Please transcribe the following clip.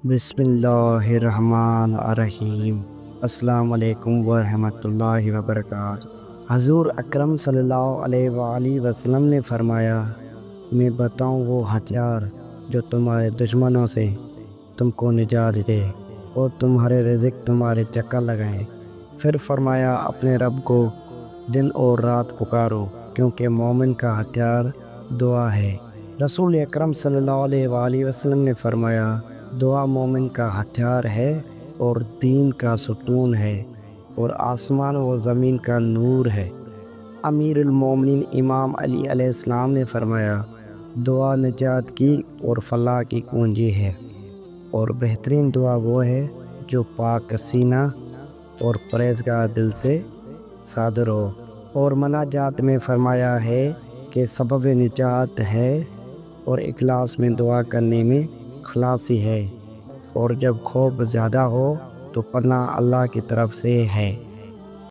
بسم اللہ الرحمن الرحیم۔ السلام علیکم ورحمۃ اللہ وبرکاتہ۔ حضور اکرم صلی اللہ علیہ وآلہ وسلم نے فرمایا، میں بتاؤں وہ ہتھیار جو تمہارے دشمنوں سے تم کو نجات دے اور تمہارے رزق تمہارے چکر لگائیں۔ پھر فرمایا، اپنے رب کو دن اور رات پکارو، کیونکہ مومن کا ہتھیار دعا ہے۔ رسول اکرم صلی اللہ علیہ وآلہ وسلم نے فرمایا، دعا مومن کا ہتھیار ہے اور دین کا ستون ہے اور آسمان و زمین کا نور ہے۔ امیر المومنین امام علی علیہ السلام نے فرمایا، دعا نجات کی اور فلاح کی کنجی ہے، اور بہترین دعا وہ ہے جو پاک سینہ اور پرہیزگار دل سے صادر ہو۔ اور مناجات میں فرمایا ہے کہ سبب نجات ہے اور اخلاص میں دعا کرنے میں خلاصی ہے، اور جب خوف زیادہ ہو تو پناہ اللہ کی طرف سے ہے۔